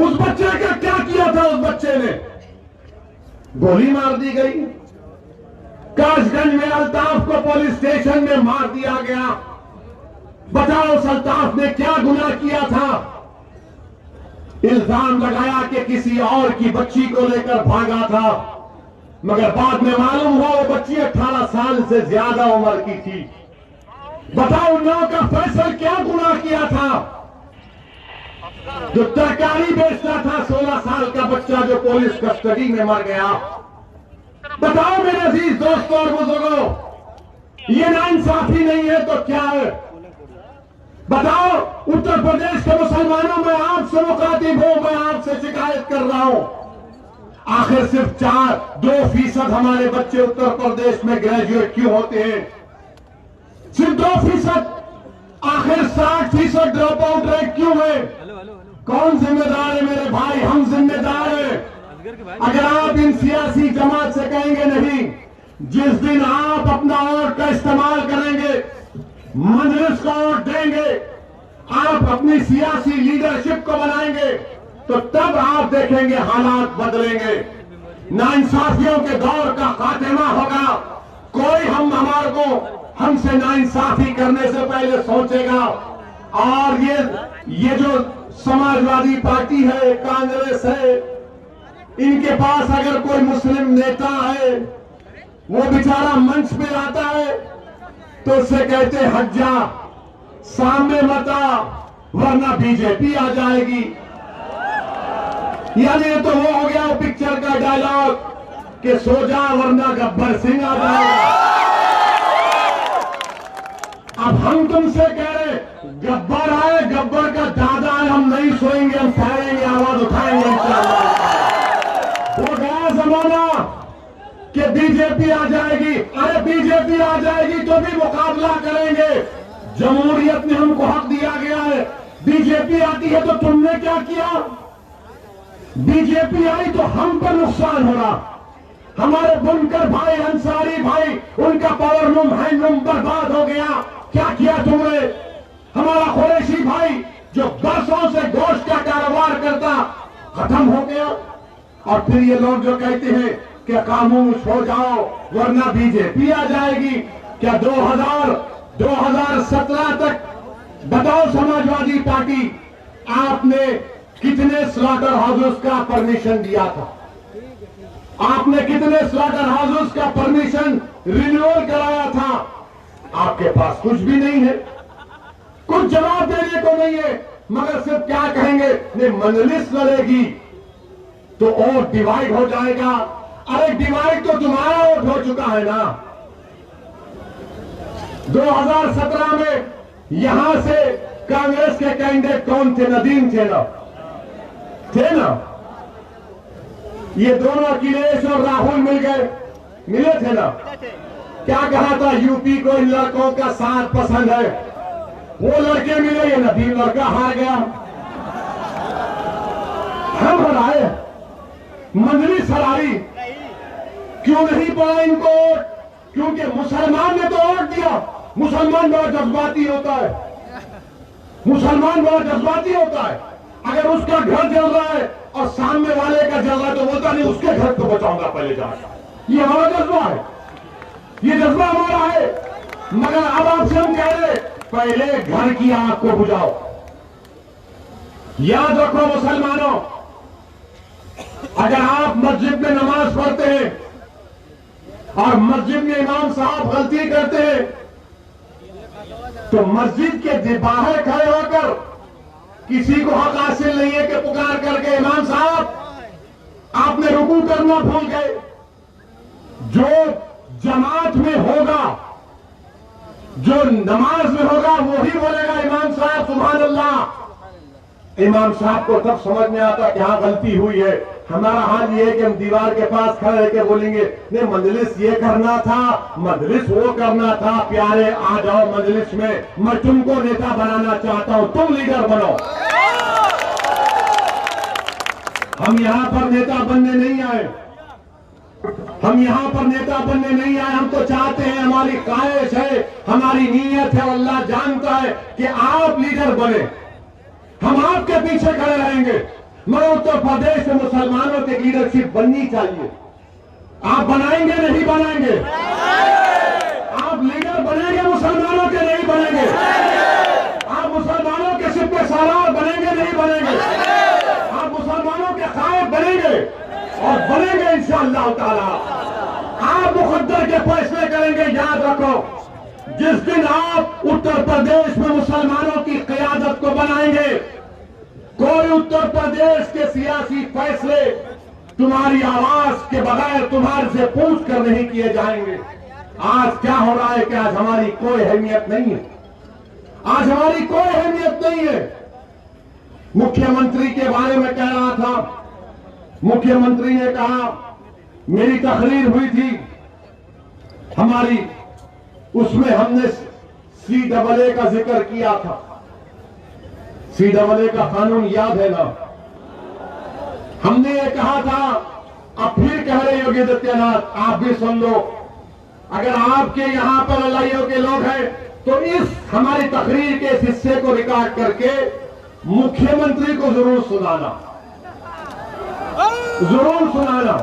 उस बच्चे का क्या किया था? उस बच्चे ने गोली मार दी गई। कासगंज में अल्ताफ को पुलिस स्टेशन में मार दिया गया। बताओ उस अल्ताफ ने क्या गुनाह किया था? इल्जाम लगाया कि किसी और की बच्ची को लेकर भागा था, मगर बाद में मालूम हुआ वो बच्ची 18 साल से ज्यादा उम्र की थी। बताओ उन्नाव का फैसल क्या गुनाह किया था? जो तरकारी बेचता था, 16 साल का बच्चा जो पुलिस कस्टडी में मर गया। बताओ मेरे अजीज दोस्तों और बुजुर्गों, ये नाइंसाफी नहीं है तो क्या है? बताओ उत्तर प्रदेश के मुसलमानों में आपसे मुखातिब हूं, मैं आपसे शिकायत कर रहा हूं। आखिर सिर्फ 2% हमारे बच्चे उत्तर प्रदेश में ग्रेजुएट क्यों होते हैं? सिर्फ 2%। आखिर 60% ड्रॉप आउट रेट क्यों है? कौन जिम्मेदार है मेरे भाई? हम जिम्मेदार हैं। अगर आप इन सियासी जमात से कहेंगे नहीं, जिस दिन आप अपना वोट का इस्तेमाल करेंगे, मजलिस को वोट देंगे, आप अपनी सियासी लीडरशिप को बनाएंगे, तो तब आप देखेंगे हालात बदलेंगे। नाइंसाफियों के दौर का खात्मा होगा। कोई हमारे को हमसे नाइंसाफी करने से पहले सोचेगा। और ये जो समाजवादी पार्टी है, कांग्रेस है, इनके पास अगर कोई मुस्लिम नेता है, वो बेचारा मंच पे आता है तो उससे कहते हट जा, सामने मत आ, वरना बीजेपी आ जाएगी। यानी तो वो हो गया पिक्चर का डायलॉग कि सो जा वरना गब्बर सिंह आ जाएगा। अब हम तुमसे कह रहे गब्बर आए, गब्बर का दादा आए, हम नहीं सोएंगे, हम ठहरेंगे, आवाज उठाएंगे इंशाअल्लाह। वो गया जमाना कि बीजेपी आ जाएगी। अरे बीजेपी आ जाएगी तो भी मुकाबला करेंगे। जमहूरियत में हमको हक दिया गया है। बीजेपी आती है तो तुमने क्या किया? बीजेपी आई तो हम पर नुकसान हो रहा। हमारे बुनकर भाई, अंसारी भाई, उनका पावरलूम हैंडलूम बर्बाद हो गया। क्या किया तुमने? हमारा कुरैशी भाई
जो बरसों से गोश्त का कारोबार करता खत्म हो गया। और फिर ये लोग जो कहते हैं कि खामोश हो जाओ वरना बीजेपी आ जाएगी। क्या 2017 तक बताओ समाजवादी पार्टी आपने कितने स्लॉटर हाउसेस का परमिशन दिया था? आपने कितने स्लॉटर हाउसेस का परमिशन रिन्यूअल कराया था? आपके पास कुछ भी नहीं है, कुछ जवाब देने को नहीं है, मगर सिर्फ क्या कहेंगे, नहीं मजलिस लड़ेगी तो और डिवाइड हो जाएगा। अरे डिवाइड तो तुम्हारा वोट हो चुका है ना। 2017 में यहां से कांग्रेस के कैंडिडेट कौन थे? नदीम थे ना? ये दोनों अखिलेश और राहुल मिले थे ना? क्या कहा था? यूपी को इन लड़कों का साथ पसंद है। वो लड़के मिले, ये नदीम लड़का हार गया। हम हराए, मजलिस हराई। क्यों नहीं पड़ा इनको वोट? क्योंकि मुसलमान ने तो वोट दिया। मुसलमान बड़ा जज्बाती होता है, मुसलमान बड़ा जज्बाती होता है। अगर उसका घर जल रहा है और सामने वाले का जल रहा है तो बोलता नहीं उसके घर को बचाऊंगा पहले जाकर। ये हमारा जज्बा है, ये जज्बा हमारा है। मगर अब आपसे हम कह रहे पहले घर की आग को बुझाओ। याद रखो मुसलमानों, अगर आप मस्जिद में नमाज पढ़ते हैं और मस्जिद में इमाम साहब गलती करते हैं तो मस्जिद के बाहर खड़े होकर किसी को हक हासिल नहीं है कि पुकार करके इमाम साहब आपने रुकू करना भूल गए। जो जमात में होगा, जो नमाज में होगा, वो ही बोलेगा इमाम साहब सुभान अल्लाह। इमाम साहब को तब समझ में आता कि हाँ गलती हुई है। हमारा हाल ये है कि हम दीवार के पास खड़े रहकर बोलेंगे नहीं मजलिस ये करना था, मजलिस वो करना था। प्यारे आ जाओ मजलिस में, मैं तुमको नेता बनाना चाहता हूं, तुम लीडर बनो। हम यहां पर नेता बनने नहीं आए, हम यहां पर नेता बनने नहीं आए। हम तो चाहते हैं, हमारी ख्वाहिश है, हमारी नीयत है, अल्लाह जानता है कि आप लीडर बने। हम आपके पीछे खड़े रहेंगे। मगर उत्तर प्रदेश में मुसलमानों की लीडरशिप बननी चाहिए। आप बनाएंगे नहीं बनाएंगे? आप लीडर बनेंगे मुसलमानों के नहीं बनेंगे? आप मुसलमानों के सिर पे सालार बनेंगे नहीं बनेंगे? आप मुसलमानों के कायद बनेंगे और बनेंगे इंशाअल्लाह ताला। आप मुकद्दर के फैसले करेंगे। याद रखो, जिस दिन आप उत्तर प्रदेश में मुसलमानों की क़यादत को बनाएंगे, कोई उत्तर प्रदेश के सियासी फैसले तुम्हारी आवाज के बगैर तुम्हारे से पूछ कर नहीं किए जाएंगे। आज क्या हो रहा है कि आज हमारी कोई अहमियत नहीं है, आज हमारी कोई अहमियत नहीं है। मुख्यमंत्री के बारे में कह रहा था, मुख्यमंत्री ने कहा मेरी तकरीर हुई थी हमारी, उसमें हमने CAA का जिक्र किया था। CAA का कानून याद है ना? हमने ये कहा था, अब फिर कह रहे योगी आदित्यनाथ, आप भी सुन लो। अगर आपके यहां पर LIO के लोग हैं तो इस हमारी तकरीर के इस हिस्से को रिकॉर्ड करके मुख्यमंत्री को जरूर सुनाना, जरूर सुनाना।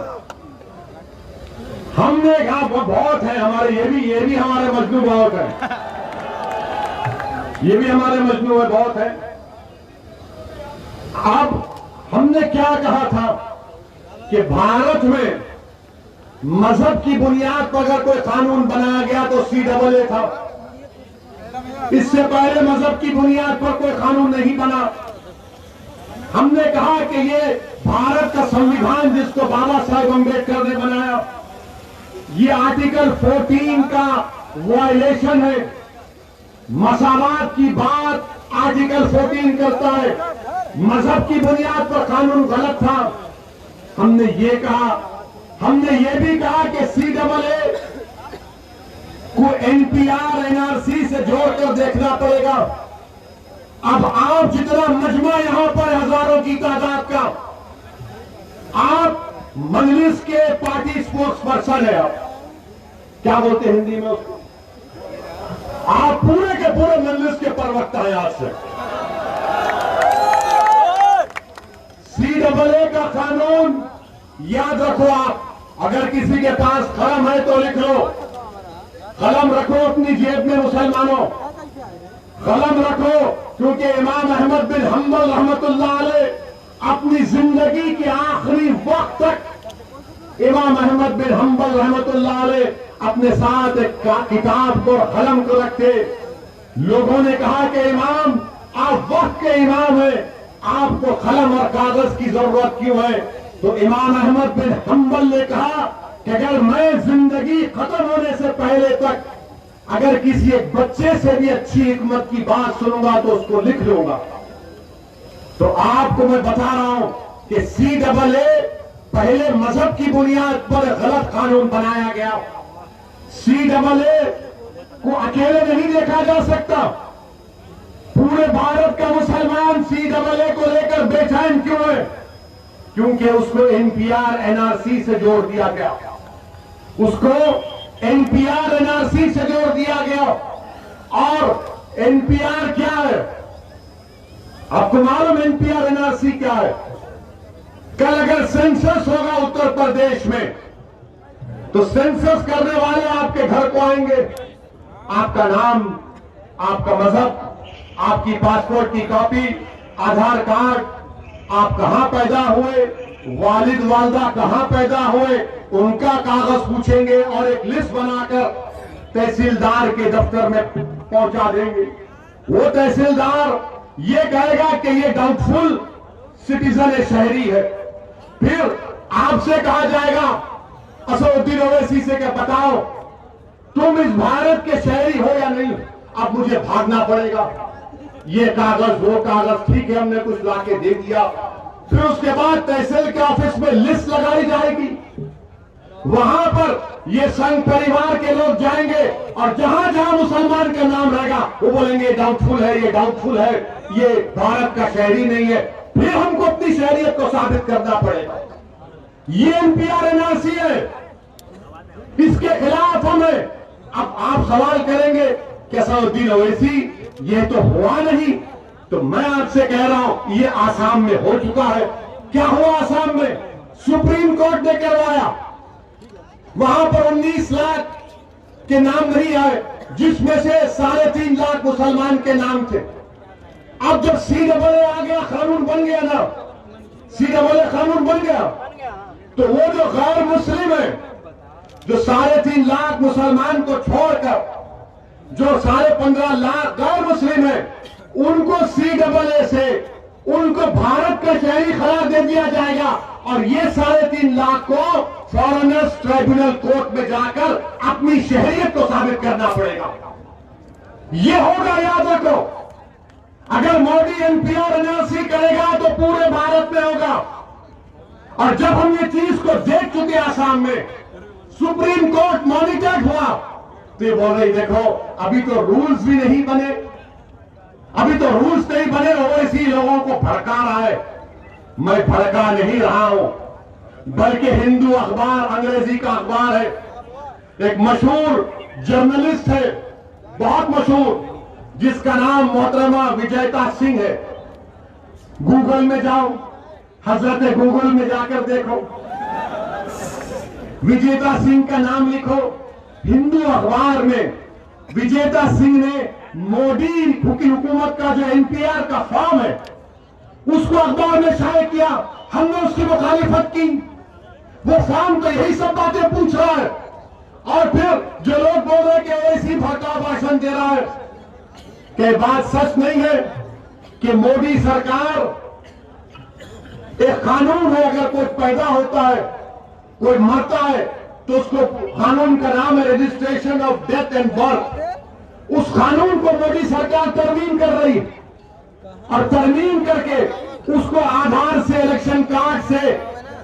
हमने कहा बहुत है हमारे, ये भी हमारे मजनू बहुत है, ये भी हमारे मजनू है, बहुत है। अब हमने क्या कहा था कि भारत में मजहब की बुनियाद पर अगर कोई कानून बनाया गया तो CAA था। इससे पहले मजहब की बुनियाद पर कोई कानून नहीं बना। हमने कहा कि ये भारत का संविधान जिसको बाबा साहेब अम्बेडकर ने बनाया, ये आर्टिकल 14 का वायलेशन है। मसावात की बात आर्टिकल 14 करता है, मजहब की बुनियाद पर कानून गलत था। हमने ये कहा, हमने ये भी कहा कि CAA को NPR NRC से जोड़कर देखना पड़ेगा। अब आप जितना मजमा यहां पर हजारों की तादाद का, आप मजलिस के पार्टी स्पोक्स पर्सन है, आप क्या बोलते हैं हिंदी में उसको, आप पूरे के पूरे मजलिस के प्रवक्ता हैं आज से। CAA का कानून याद रखो आप। अगर किसी के पास कलम है तो लिख लो, कलम रखो अपनी जेब में मुसलमानों, कलम रखो, क्योंकि इमाम अहमद बिन हंबल रहमतुल्लाह अलैह अपनी जिंदगी के आखिरी वक्त तक इमाम अहमद बिन हंबल रहमतुल्लाह अलैह अपने साथ एक किताब को कलम को रखते। लोगों ने कहा कि इमाम आप वक्त के इमाम हैं, आपको कलम और कागज की जरूरत क्यों है? तो इमाम अहमद बिन हंबल ने कहा कि अगर मैं जिंदगी खत्म होने से पहले तक अगर किसी एक बच्चे से भी अच्छी हिकमत की बात सुनूंगा तो उसको लिख लूंगा। तो आपको मैं बता रहा हूं कि CAA पहले मजहब की बुनियाद पर गलत कानून बनाया गया। CAA को अकेले नहीं देखा जा सकता। पूरे भारत का मुसलमान CAA को लेकर बेचैन क्यों है? क्योंकि उसको NPR NRC से जोड़ दिया गया, उसको NPR NRC से जोड़ दिया गया। और NPR क्या है? आपको मालूम NPR NRC क्या है? कल अगर सेंसस होगा उत्तर प्रदेश में तो सेंसस करने वाले आपके घर को आएंगे, आपका नाम, आपका मजहब, आपकी पासपोर्ट की कॉपी, आधार कार्ड, आप कहां पैदा हुए, वालिद वालदा कहां पैदा हुए, उनका कागज पूछेंगे और एक लिस्ट बनाकर तहसीलदार के दफ्तर में पहुंचा देंगे। वो तहसीलदार ये कहेगा कि ये डाउटफुल सिटीजन शहरी है। फिर आपसे कहा जाएगा असदुद्दीन ओवैसी से कि बताओ तुम इस भारत के शहरी हो या नहीं? अब मुझे भागना पड़ेगा, ये कागज वो कागज, ठीक है हमने कुछ लाके दे दिया। फिर उसके बाद तहसील के ऑफिस में लिस्ट लगाई जाएगी, वहां पर ये संघ परिवार के लोग जाएंगे और जहां जहां मुसलमान का नाम रहेगा वो बोलेंगे डाउटफुल है, ये डाउटफुल है, ये भारत का शहरी नहीं है। फिर हमको अपनी शहरियत को साबित करना पड़ेगा। ये NPR NRC है, इसके खिलाफ हमें। अब आप सवाल करेंगे कि असदुद्दीन ओवैसी ये तो हुआ नहीं, तो मैं आपसे कह रहा हूं ये आसाम में हो चुका है। क्या हुआ आसाम में? सुप्रीम कोर्ट ने करवाया, वहां पर 19 लाख के नाम नहीं आए, जिसमें से 3.5 लाख मुसलमान के नाम थे। अब जब CAA आ गया, कानून बन गया ना, CAA कानून बन गया, तो वो जो गैर मुस्लिम है, जो 3.5 लाख मुसलमान को छोड़कर जो 15.5 लाख गैर मुस्लिम है, उनको CAA से उनको भारत का शहरी करार दे दिया जाएगा और ये 3.5 लाख को फॉरेनर्स ट्राइब्यूनल कोर्ट में जाकर अपनी शहरियत को साबित करना पड़ेगा। ये होगा, याद रखो। अगर मोदी NPR NRC करेगा तो पूरे भारत में होगा। और जब हम ये चीज को देख चुके आसाम में, सुप्रीम कोर्ट मॉनिटर्ड हुआ, तो ये बोल रही देखो अभी तो रूल्स भी नहीं बने, अभी तो रूल्स नहीं बने, ओवैसी लोगों को भड़का रहा है। मैं भड़का नहीं रहा हूं, बल्कि हिंदू अखबार, अंग्रेजी का अखबार है, एक मशहूर जर्नलिस्ट है, बहुत मशहूर, जिसका नाम मोहतरमा विजेता सिंह है। गूगल में जाओ, हजरत गूगल में जाकर देखो, विजेता सिंह का नाम लिखो। हिंदू अखबार में विजेता सिंह ने मोदी की हुकूमत का जो NPR का फॉर्म है उसको अखबार में शाये किया, हमने उसकी मुखालिफत की। वो फॉर्म तो यही सब बातें पूछ रहा है। और फिर जो लोग बोल रहे कि ऐसी भड़का भाषण दे रहा है, कि बात सच नहीं है कि मोदी सरकार एक कानून है, अगर कोई पैदा होता है, कोई मरता है, तो उसको कानून का नाम है registration of death and birth. उस कानून को मोदी सरकार तरमीम कर रही है और तरमीम करके उसको आधार से, इलेक्शन कार्ड से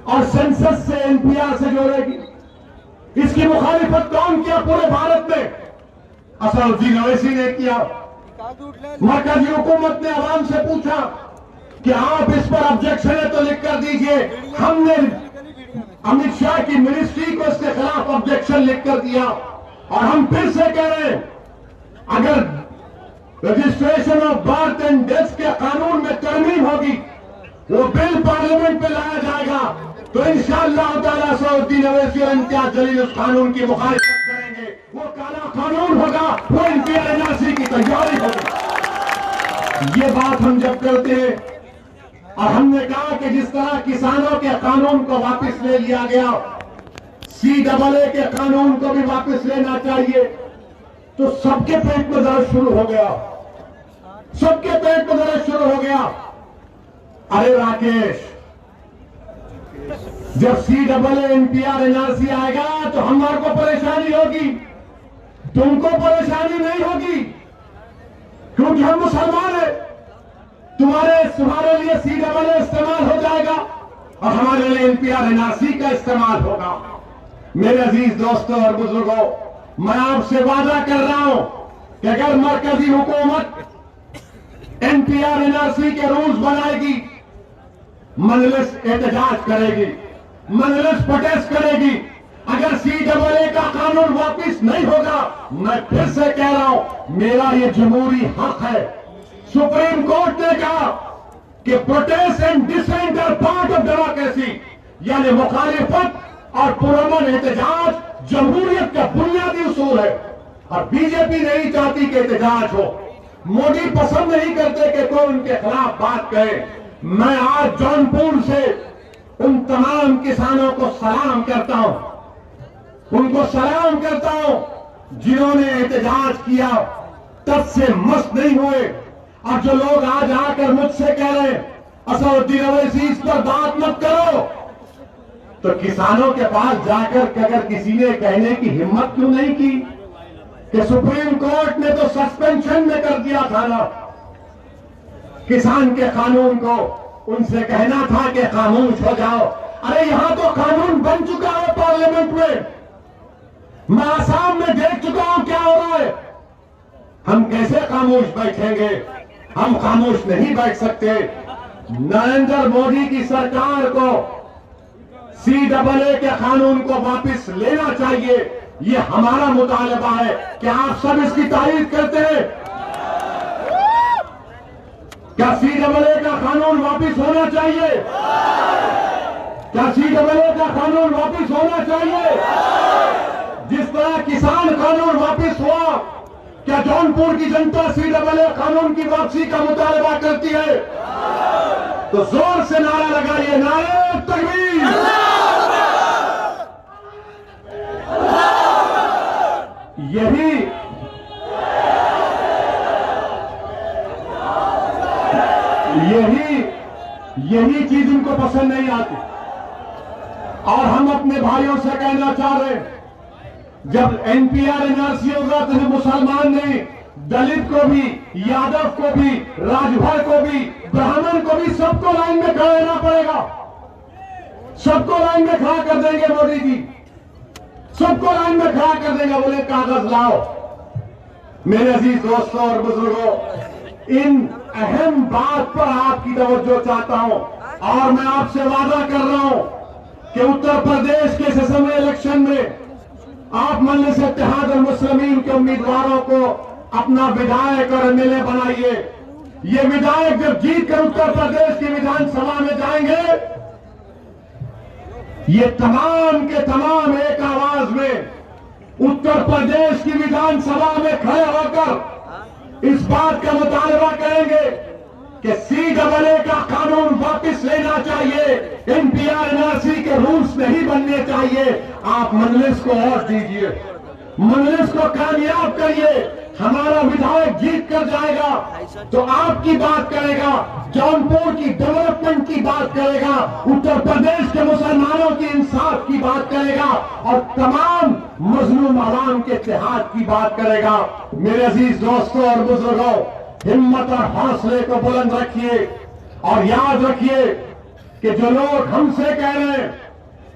और सेंसस से, NPR से जोड़ेगी। इसकी मुखालिफत कौन किया पूरे भारत में? असदुद्दीन ओवैसी ने किया। मरकजी हुकूमत ने आवाम से पूछा कि आप इस पर ऑब्जेक्शन है तो लिख कर दीजिए। हमने अमित शाह की मिनिस्ट्री को इसके खिलाफ ऑब्जेक्शन लिख कर दिया और हम फिर से कह रहे हैं, अगर registration of birth and death के कानून में तरमीम होगी वो बिल पार्लियामेंट में लाया जाएगा तो इंशाअल्लाह ताला असदुद्दीन ओवैसी और इम्तियाज जलील उस कानून की मुखालिफत करेंगे। वो काला कानून होगा, वो इम्तियाज एनआरसी की तैयारी होगी। ये बात हम जब करते हैं और हमने कहा कि जिस तरह किसानों के कानून को वापस ले लिया गया, CAA के कानून को भी वापस लेना चाहिए, तो सबके पेट में दर्द शुरू हो गया, सबके पेट में दर्द शुरू हो गया। अरे राकेश, जब CAA NPR NRC आएगा तो हमारे को परेशानी होगी, तुमको परेशानी नहीं होगी, क्योंकि हम मुसलमान हैं। तुम्हारे लिए CAA इस्तेमाल हो जाएगा और हमारे लिए NPR NRC का इस्तेमाल होगा। मेरे अजीज दोस्तों और बुजुर्गों, मैं आपसे वादा कर रहा हूं कि अगर मरकजी हुकूमत NPR NRC के रूल्स बनाएगी, मजलिस एहतजाज करेगी, मजलिस प्रोटेस्ट करेगी। अगर CAA का कानून वापिस नहीं होगा, मैं फिर से कह रहा हूं, मेरा ये जमहूरी हक है। सुप्रीम कोर्ट ने कहा कि protest and dissent are part of democracy, यानी मुखालिफत और पुरअमन एहतजाज जमहूरियत का बुनियादी उसूल है। और बीजेपी नहीं चाहती कि एहतजाज हो, मोदी पसंद नहीं करते कि कोई उनके खिलाफ बात कहे। मैं आज जौनपुर से उन तमाम किसानों को सलाम करता हूं, उनको सलाम करता हूं जिन्होंने एहतजाज किया, तब से मस्त नहीं हुए। और जो लोग आज आकर मुझसे कह रहे हैं असदुद्दीन ओवैसी इस पर बात मत करो, तो किसानों के पास जाकर अगर किसी ने कहने की हिम्मत क्यों नहीं की कि सुप्रीम कोर्ट ने तो सस्पेंशन में कर दिया था ना किसान के कानून को, उनसे कहना था कि खामोश हो जाओ। अरे यहां तो कानून बन चुका है पार्लियामेंट में, मैं आसाम में देख चुका हूं क्या हो रहा है। हम कैसे खामोश बैठेंगे? हम खामोश नहीं बैठ सकते। नरेंद्र मोदी की सरकार को CAA के कानून को वापस लेना चाहिए, ये हमारा मुतालबा है। क्या आप सब इसकी तारीफ करते हैं? क्या CAA का कानून वापस होना चाहिए? क्या CAA का कानून वापस होना चाहिए? जिस तरह किसान कानून वापस हुआ, क्या जौनपुर की जनता CAA कानून की वापसी का मुतालबा करती है? तो जोर से नारा लगाइए, नारे तकबीर। यही चीज उनको पसंद नहीं आती। और हम अपने भाइयों से कहना चाह रहे हैं, जब NPR NRC होगा तो मुसलमान नहीं, दलित को भी, यादव को भी, राजभर को भी, ब्राह्मण को भी, सबको लाइन में खड़ा रहना पड़ेगा। सबको लाइन में खड़ा कर देंगे मोदी जी, सबको लाइन में खड़ा कर देंगे। बोले कागज लाओ। मेरे अजीज दोस्तों और बुजुर्गों, इन अहम बात पर आपकी तवज्जो चाहता हूं और मैं आपसे वादा कर रहा हूं कि उत्तर प्रदेश के असेंबली इलेक्शन में आप मजलिस इत्तेहाद अल मुस्लिमीन के उम्मीदवारों को अपना विधायक और MLA बनाइए। ये विधायक जब जीत कर उत्तर प्रदेश की विधानसभा में जाएंगे, ये तमाम के तमाम एक आवाज में उत्तर प्रदेश की विधानसभा में खड़े होकर इस बात का मुतालबा करेंगे कि CAA का कानून वापस लेना चाहिए, NPR NRC के रूल्स नहीं बनने चाहिए। आप मजलिस को और दीजिए, मजलिस को कामयाब करिए। हमारा विधायक जीत कर जाएगा तो आपकी बात करेगा, जौनपुर की डेवलपमेंट की बात करेगा, उत्तर प्रदेश के मुसलमानों की इंसाफ की बात करेगा और तमाम मजलूम आवाम के इत्तेहाद की बात करेगा। मेरे अजीज दोस्तों और बुजुर्गों, हिम्मत और हौसले को बुलंद रखिए और याद रखिए कि जो लोग हमसे कह रहे हैं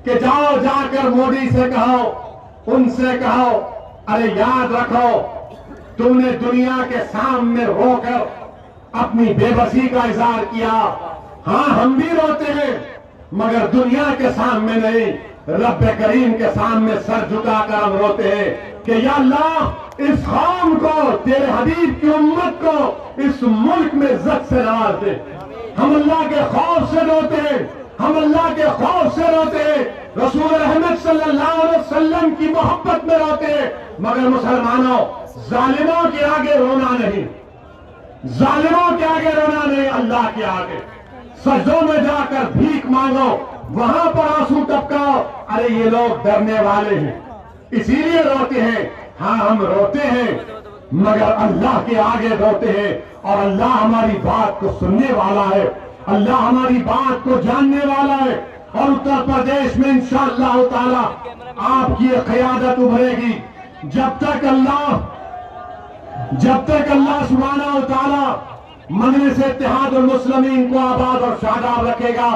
कि जाओ जाकर मोदी से कहो, उनसे कहो, अरे याद रखो तुमने दुनिया के सामने रोकर अपनी बेबसी का इजहार किया। हां, हम भी रोते हैं, मगर दुनिया के सामने नहीं, रब करीम के सामने सर झुकाकर हम रोते हैं कि या अल्लाह इस कौम को, तेरे हबीब की उम्मत को इस मुल्क में इज्जत से नवाज दे। हम अल्लाह के खौफ से रोते हैं, हम अल्लाह के खौफ से रोते हैं, रसूल रहमत सल्लल्लाहु अलैहि वसल्लम की मोहब्बत में रोते हैं। मगर मुसलमानों, जालिमों के आगे रोना नहीं, जालिमों के आगे रोना नहीं, अल्लाह के आगे सजदों में जाकर भीख मांगो, वहां पर आंसू टपकाओ। अरे ये लोग डरने वाले हैं, इसीलिए रोते हैं। हाँ, हम रोते हैं मगर अल्लाह के आगे रोते हैं, और अल्लाह हमारी बात को सुनने वाला है, अल्लाह हमारी बात को जानने वाला है। और उत्तर प्रदेश में इंशाअल्लाह ताला आपकी ये क़यादत उभरेगी। जब तक अल्लाह सुब्हानहू व तआला मजलिस इत्तेहादुल मुस्लिमीन को आबाद और शादाब रखेगा,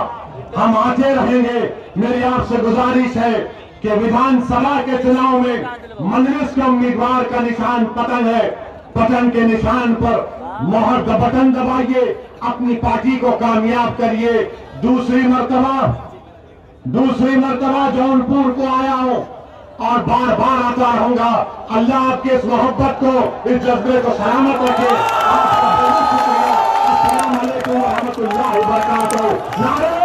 हम आते रहेंगे। मेरी आपसे गुजारिश है कि विधानसभा के चुनाव में मजलिस के उम्मीदवार का निशान पतन है, पतन के निशान पर मोहर बटन दबाइए, अपनी पार्टी को कामयाब करिए। दूसरी मर्तबा जौनपुर को आया हूं और बार बार आता रहूंगा। अल्लाह आपके इस मोहब्बत को, इस जज्बे को सलामत रखे। आपका बहुत शुक्रिया। अस्सलाम वालेकुम व रहमतुल्लाहि व बरकातहू। नारे